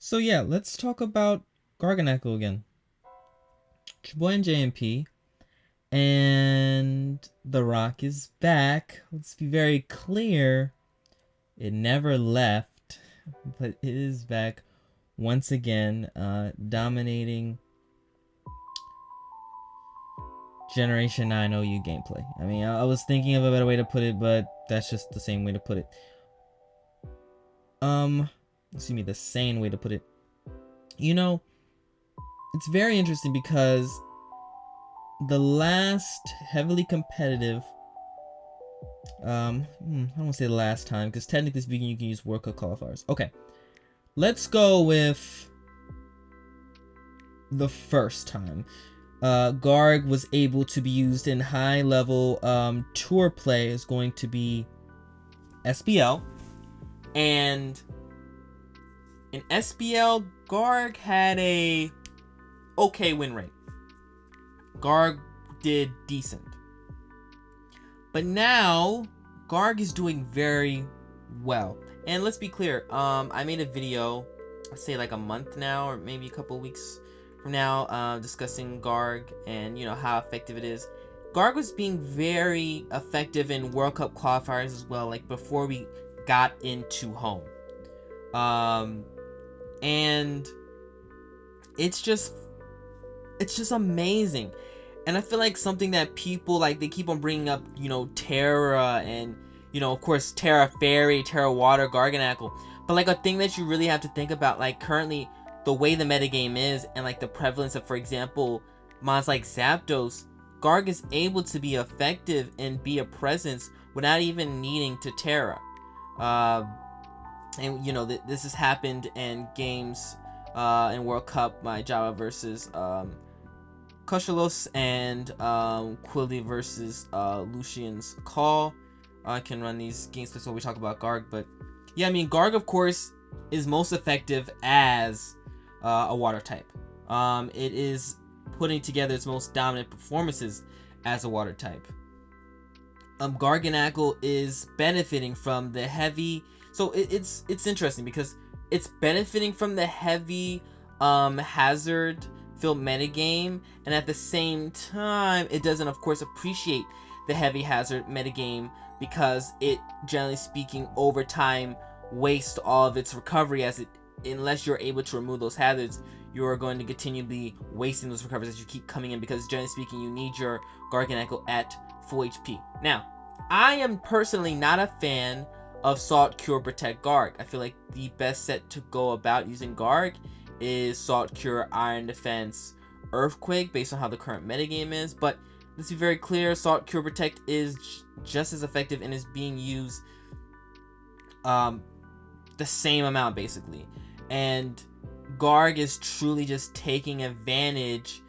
So yeah, let's talk about Garganacl again. It's your boy and JMP, and The Rock is back. Let's be very clear. It never left, but it is back once again, dominating Generation 9 OU gameplay. I mean, I was thinking of a better way to put it, but that's just the same way to put it. Excuse me, the sane way to put it. You know, it's very interesting because the last heavily competitive, I don't want to say the last time, because technically speaking, you can use World Cup qualifiers. Okay, let's go with the first time. Garg was able to be used in high level tour play is going to be SBL, and in SBL, Garg had a okay win rate. Garg did decent. But now, Garg is doing very well. And let's be clear, I made a video, I'd say like a month now, or maybe a couple weeks from now, discussing Garg and, you know, how effective it is. Garg was being very effective in World Cup qualifiers as well, like before we got into home. And it's just amazing. And I feel like something that people, like, they keep on bringing up, you know, Terra and, you know, of course, Terra Fairy, Terra Water, Garganacl. But, like, a thing that you really have to think about, like, currently, the way the metagame is, and, like, the prevalence of, for example, mods like Zapdos, Garg is able to be effective and be a presence without even needing to Terra. And, you know, this has happened in games, in World Cup, my Java versus, Kushalos and Quilly versus Lucian's Call. I can run these games before we talk about Garg, but yeah, I mean, Garg, of course, is most effective as a water type. It is putting together its most dominant performances as a water type. Garganacl is benefiting from the heavy, so it's interesting because it's benefiting from the heavy hazard filled metagame, and at the same time it doesn't, of course, appreciate the heavy hazard metagame because it, generally speaking, over time wastes all of its recovery, as it, unless you're able to remove those hazards, you are going to continually wasting those recoveries as you keep coming in, because generally speaking you need your Garganacl at full HP. Now, I am personally not a fan of Salt, Cure, Protect, Garg. I feel like the best set to go about using Garg is Salt, Cure, Iron Defense, Earthquake, based on how the current metagame is. But let's be very clear, Salt, Cure, Protect is just as effective and is being used the same amount, basically. And Garg is truly just taking advantage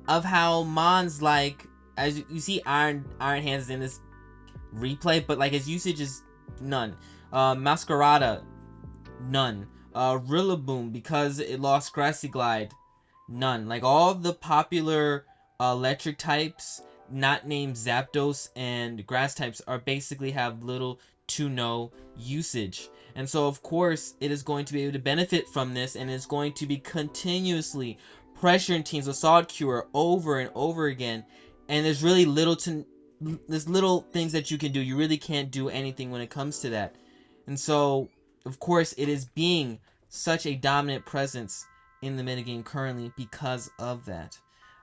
of how mons, like, as you see, Iron Hands is in this replay, but like his usage is none. Masquerada, none. Rillaboom, because it lost Grassy Glide, none. Like, all the popular electric types, not named Zapdos, and grass types are basically have little to no usage. And so, of course, it is going to be able to benefit from this, and it's going to be continuously pressuring teams with Solid Cure over and over again. And there's really there's little things that you can do. You really can't do anything when it comes to that. And so, of course, it is being such a dominant presence in the metagame currently because of that.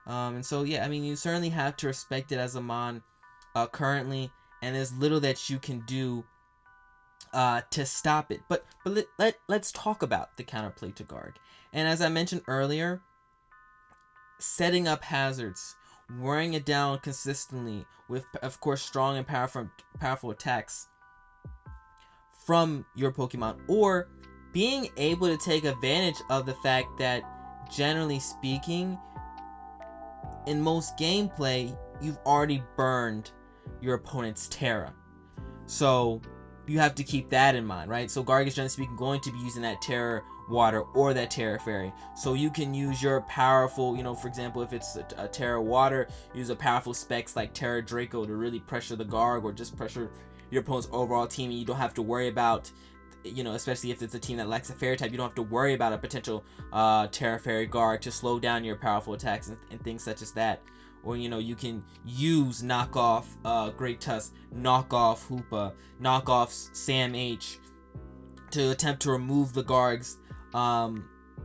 And so, yeah, I mean, you certainly have to respect it as a mon currently, and there's little that you can do to stop it. But let's talk about the counterplay to Garg. And as I mentioned earlier, setting up hazards, wearing it down consistently with, of course, strong and powerful attacks from your Pokemon, or being able to take advantage of the fact that, generally speaking, in most gameplay, you've already burned your opponent's Terra. So you have to keep that in mind, right? So Garg is, generally speaking, going to be using that Terra Water or that Terra Fairy. So you can use your powerful, you know, for example, if it's a Terra Water, use a powerful specs like Terra Draco to really pressure the Garg, or just pressure your opponent's overall team, and you don't have to worry about you know, especially if it's a team that lacks a fairy type, you don't have to worry about a potential Terra Fairy Guard to slow down your powerful attacks and things such as that. Or, you know, you can use knockoff Great Tusk, knockoff Hoopa, knockoff Sam H to attempt to remove the Garg's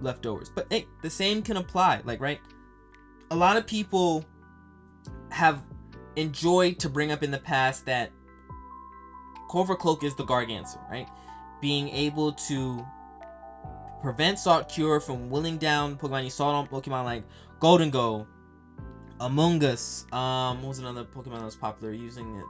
leftovers. But hey, the same can apply. Like, right? A lot of people have enjoyed to bring up in the past that Covert Cloak is the Gargancl, right? Being able to prevent Salt Cure from willing down Pokemon. You saw it on Pokemon like Golden Go, Among Us. What was another Pokemon that was popular using it?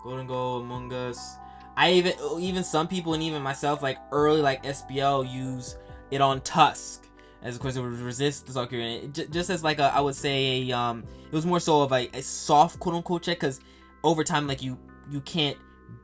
Golden Go, Among Us. Even some people and even myself, like early like SBL, use it on Tusk, as of course it would resist the Salt Cure. And it, just as like I would say it was more so of a soft quote unquote check, because over time like you can't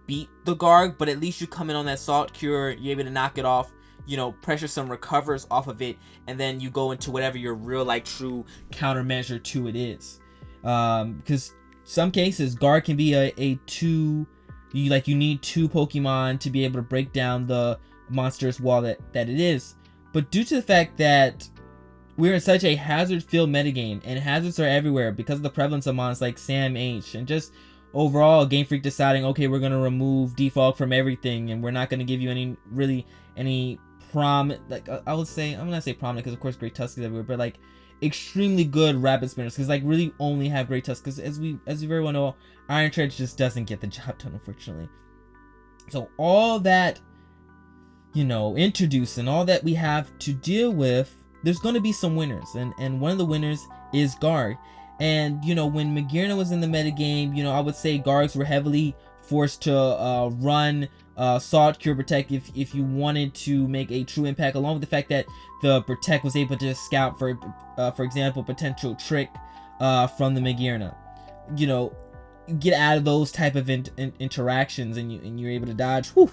beat the Garg, but at least you come in on that Salt Cure, you're able to knock it off, you know, pressure some recovers off of it, and then you go into whatever your real like true countermeasure to it is. Because some cases Garg can be a two, you need two Pokemon to be able to break down the monstrous wall that it is. But due to the fact that we're in such a hazard filled metagame, and hazards are everywhere because of the prevalence of mons like Sam H, and just overall Game Freak deciding, okay, we're gonna remove default from everything, and we're not gonna give you any like I would say, I'm gonna say prominent because of course Great Tusk is everywhere, but like extremely good rapid spinners, because like really only have Great Tusk, because as we very well know, Iron Tread just doesn't get the job done, unfortunately. So all that, you know, introduced and all that we have to deal with, there's going to be some winners, and one of the winners is Garg. And you know, when Magearna was in the metagame, you know, I would say Gargs were heavily forced to run Salt Cure Protect if you wanted to make a true impact, along with the fact that the Protect was able to scout for example, potential trick from the Magearna. You know, get out of those type of interactions, and you're able to dodge. Whew.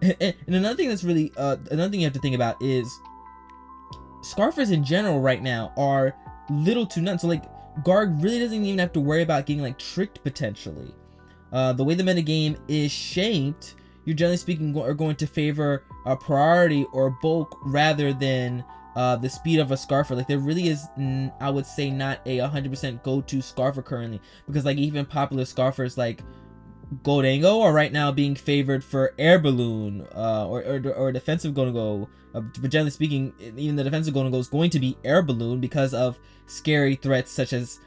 And another thing that's really another thing you have to think about is Scarfers in general right now are little to none. So like Garg really doesn't even have to worry about getting like tricked potentially. The way the metagame is shaped, you're generally speaking are going to favor a priority or bulk rather than the speed of a Scarfer. Like there really is, I would say, not a 100% go-to Scarfer currently, because like even popular Scarfers like Goldango are right now being favored for Air Balloon or defensive Goldango. But generally speaking, even the defensive Goldango is going to be Air Balloon because of scary threats such as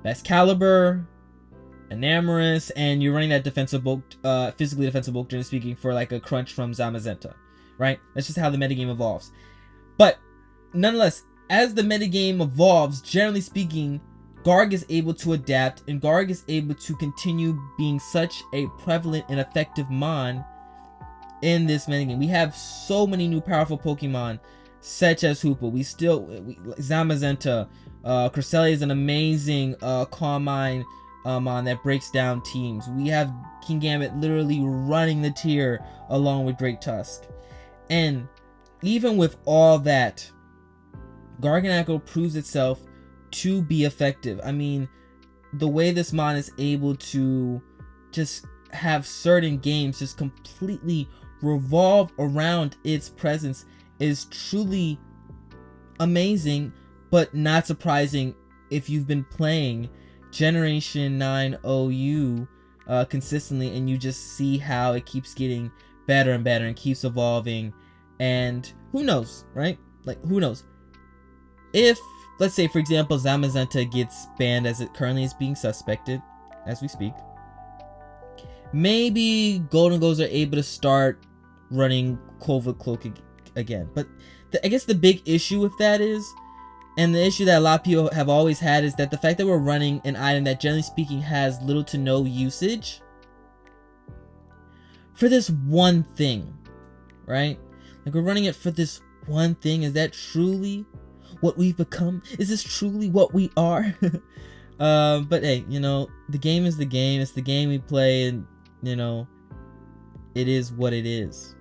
Excalibur, Enamorus, and you're running that defensive bulk, physically defensive bulk, generally speaking, for like a crunch from Zamazenta, right? That's just how the metagame evolves. But nonetheless, as the metagame evolves, generally speaking, Garg is able to adapt, and Garg is able to continue being such a prevalent and effective mon in this metagame. We have so many new powerful Pokemon, such as Hoopa. Zamazenta, Cresselia is an amazing Calm Mind mon that breaks down teams. We have Kingambit literally running the tier along with Great Tusk. And even with all that, Garganacl proves itself to be effective. I mean, the way this mon is able to just have certain games just completely revolve around its presence is truly amazing, but not surprising if you've been playing Generation 9 OU consistently, and you just see how it keeps getting better and better and keeps evolving. And who knows, right? Like, who knows? If, let's say, for example, Zamazenta gets banned as it currently is being suspected as we speak, maybe Golden Goes are able to start running Covert Cloak again. But I guess the big issue with that is, and the issue that a lot of people have always had, is that the fact that we're running an item that generally speaking has little to no usage for this one thing, right? Like, we're running it for this one thing. Is that truly what we've become? Is this truly what we are? But hey, you know, the game is the game. It's the game we play, and you know, it is what it is.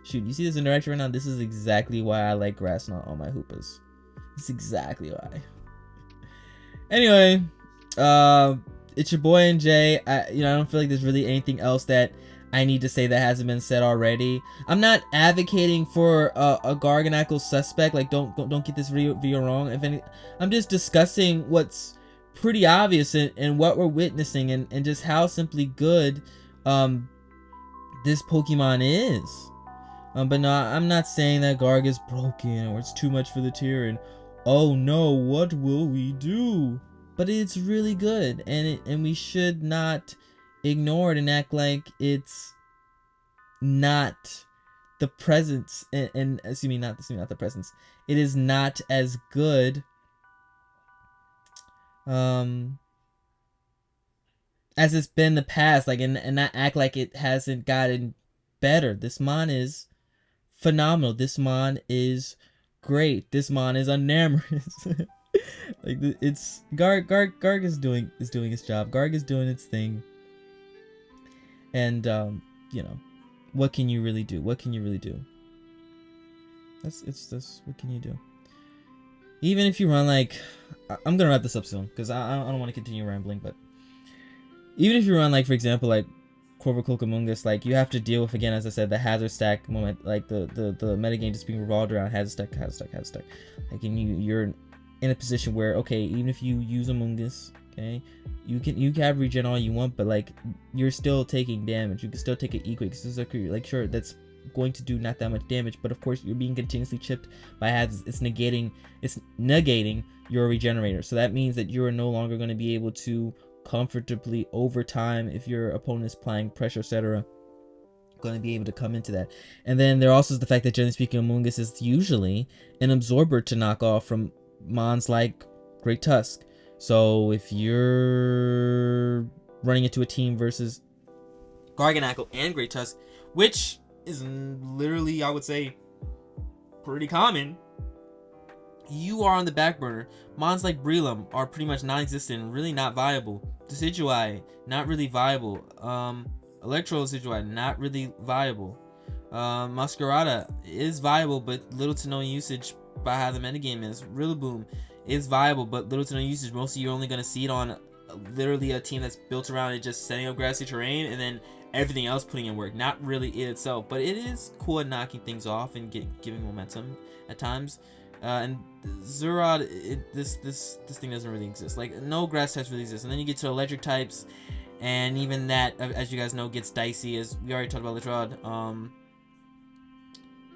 Shoot, you see this interaction right now? This is exactly why I like Grass Knot on my Hoopas. That's exactly why. Anyway, it's your boy NJ. I don't feel like there's really anything else that I need to say that hasn't been said already. I'm not advocating for a Garganacl suspect. Like, don't get this video wrong. If any, I'm just discussing what's pretty obvious and what we're witnessing and just how simply good this Pokemon is. But no, I'm not saying that Garg is broken or it's too much for the tier and oh no, what will we do? But it's really good, and we should not ignore it and act like it's not the presence and excuse me, not the presence. It is not as good as it's been in the past, like and not act like it hasn't gotten better. This mon is phenomenal. This mon is great. This mon is unamorous. Like it's Garg is doing its job. Garg is doing its thing. And you know, what can you really do? What can you really do? What can you do? Even if you run like, I'm gonna wrap this up soon because I don't want to continue rambling. But even if you run like, for example, like Corvoclocamungus, like you have to deal with, again, as I said, the hazard stack moment, like the metagame just being revolved around hazard stack. Like, and you're in a position where, okay, even if you use Amoonguss, okay, you can have regen all you want, but like you're still taking damage. You can still take an Equix. Like, sure, that's going to do not that much damage, but of course you're being continuously chipped by hazards. It's negating your regenerator. So that means that you are no longer going to be able to comfortably over time, if your opponent is applying pressure, etc., going to be able to come into that. And then there also is the fact that, generally speaking, Amoonguss is usually an absorber to knock off from mons like Great Tusk. So if you're running into a team versus Garganacl and Great Tusk, which is literally, I would say, pretty common, you are on the back burner. Mons like Breloom are pretty much non-existent, really not viable. Decidueye, not really viable. Electro Decidueye, not really viable. Masquerada is viable, but little to no usage by how the metagame is. Rillaboom is viable, but little to no usage. Mostly you're only going to see it on literally a team that's built around it just setting up grassy terrain and then everything else putting in work. Not really it itself, but it is cool at knocking things off and giving momentum at times. And Zurod, this thing doesn't really exist. Like, no grass types really exist. And then you get to electric types, and even that, as you guys know, gets dicey. As we already talked about Electrode.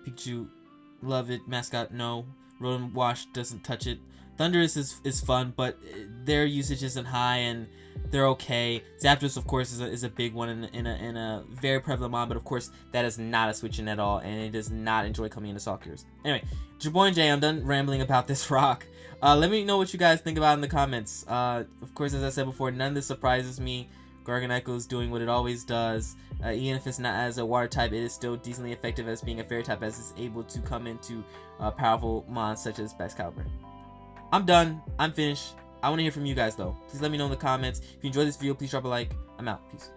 Pikachu, love it. Mascot, no. Rotom Wash doesn't touch it. Thundurus is fun, but their usage isn't high, and they're okay. Zapdos, of course, is a big one in a very prevalent mod, but of course that is not a switch in at all, and it does not enjoy coming into soft gears. Anyway, it's your boy Jay. I'm done rambling about this rock. Let me know what you guys think about in the comments. Of course, as I said before, none of this surprises me. Garganacl is doing what it always does. Even if it's not as a water type, it is still decently effective as being a fairy type, as it's able to come into powerful mons such as Excalibur. I'm done. I'm finished. I want to hear from you guys though. Please let me know in the comments. If you enjoyed this video, please drop a like. I'm out. Peace.